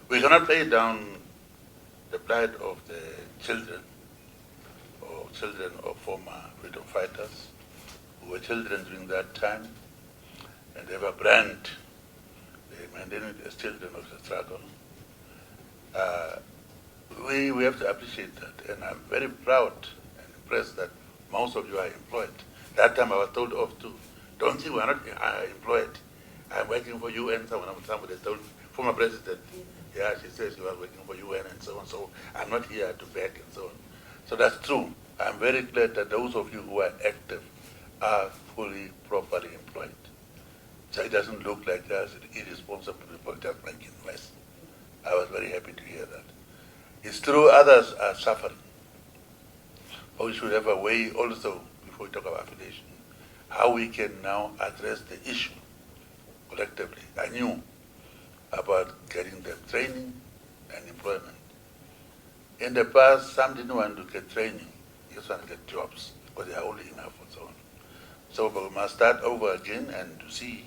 We cannot play down the plight of the children or children of former freedom fighters who were children during that time, and they have a brand. They maintain it as children of the struggle. We have to appreciate that, and I'm very proud and impressed that most of you are employed. That time I was told off too. Don't think we're not employed. I'm working for UN. Somebody told former president, yeah, she says she was working for UN and so on. So I'm not here to beg and so on. So that's true. I'm very glad that those of you who are active are fully, properly employed. So it doesn't look like just irresponsible people just making less. I was very happy to hear that. It's true others are suffering. But we should have a way also, before we talk about affiliation, how we can now address the issue collectively. I knew about getting them training and employment. In the past, some didn't want to get training, they just want to get jobs because they are only enough and so on. So we must start over again and to see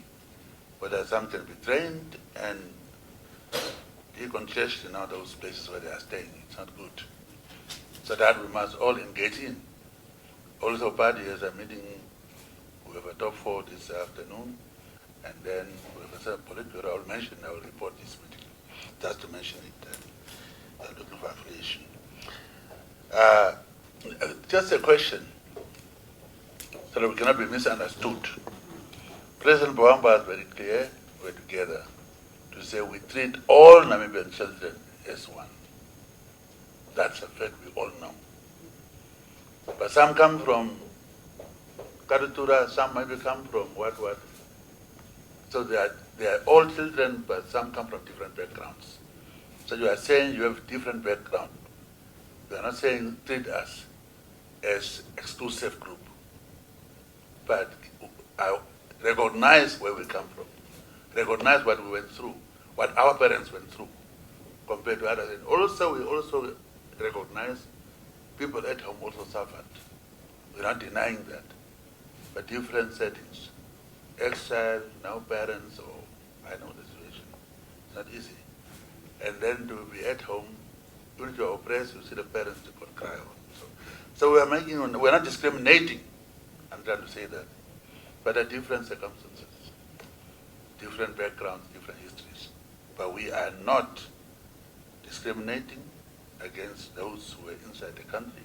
whether some can be trained and decongestion now those places where they are staying. It's not good. So that we must all engage in. Also, party has a meeting. We have a top 4 this afternoon, and then we have a political. I'll mention. I will report this meeting, just to mention it. Looking for affiliation. Just a question, so that we cannot be misunderstood. President Boamba is very clear. We're together to say we treat all Namibian children as one. That's a fact we all know. But some come from Karatura, some maybe come from what. So they are all children, but some come from different backgrounds. So you are saying you have different background. You are not saying treat us as exclusive group, but recognize where we come from, recognize what we went through, what our parents went through, compared to others. And also, we also recognize people at home also suffered. We're not denying that, but different settings. Exile, now parents, or I know the situation. It's not easy. And then to be at home, when you're oppressed, you see the parents, you could cry on. So we're not discriminating, I'm trying to say that, but there are different circumstances, different backgrounds, different histories. But we are not discriminating against those who are inside the country.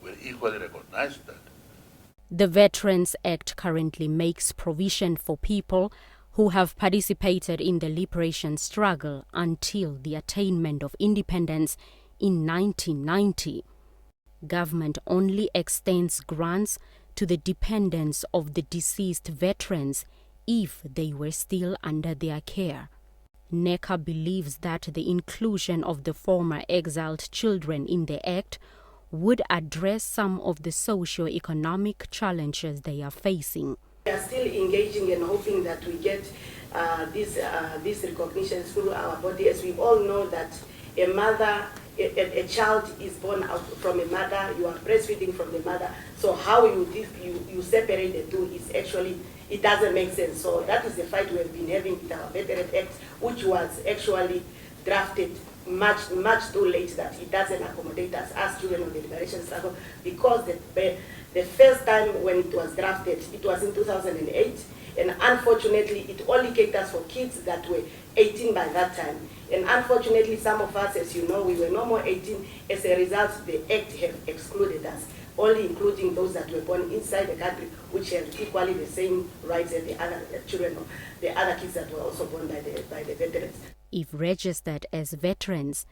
We equally recognize that. The Veterans Act currently makes provision for people who have participated in the liberation struggle until the attainment of independence in 1990. Government only extends grants to the dependents of the deceased veterans if they were still under their care. NEKA believes that the inclusion of the former exiled children in the Act would address some of the socio-economic challenges they are facing. We are still engaging and hoping that we get this recognition through our body. As we all know that a child is born out from a mother, you are breastfeeding from the mother. So how you separate the two is actually, it doesn't make sense. So that is the fight we have been having with our Veteran Act, which was actually drafted much too late, that it doesn't accommodate us as children of the liberation struggle, because the first time when it was drafted, it was in 2008, and unfortunately it only caters for kids that were 18 by that time. And unfortunately some of us, as you know, we were no more 18. As a result, the Act have excluded us, only including those that were born inside the country, which have equally the same rights as the other children, the other kids that were also born by the veterans. If registered as veterans,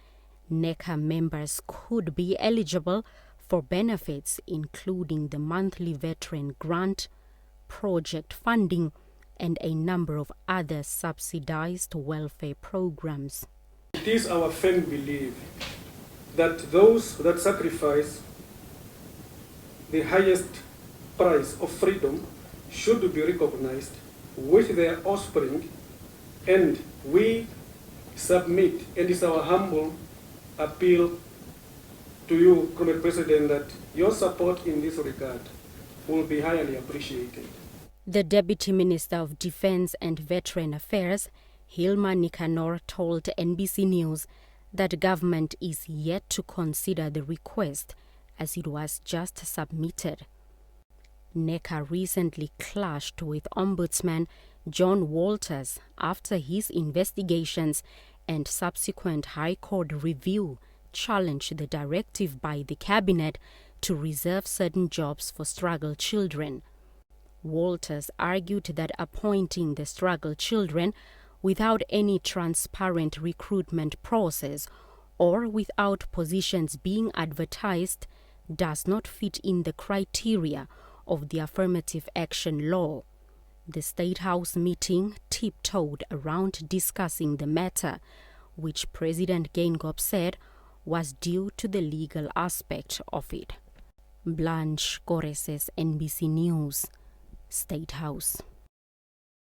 NEKA members could be eligible for benefits including the monthly veteran grant, project funding, and a number of other subsidized welfare programs. It is our firm belief that those that sacrifice the highest price of freedom should be recognized with their offspring, and we submit, and it's our humble appeal to you, Comrade President, that your support in this regard will be highly appreciated. The Deputy Minister of Defense and Veteran Affairs, Hilma Nicanor told NBC News that government is yet to consider the request as it was just submitted. NEKA recently clashed with Ombudsman John Walters after his investigations and subsequent High Court review challenged the directive by the Cabinet to reserve certain jobs for struggle children. Walters argued that appointing the struggle children without any transparent recruitment process or without positions being advertised does not fit in the criteria of the affirmative action law. The State House meeting tiptoed around discussing the matter, which President Geingob said was due to the legal aspect of it. Blanche Goreses, NBC News, State House.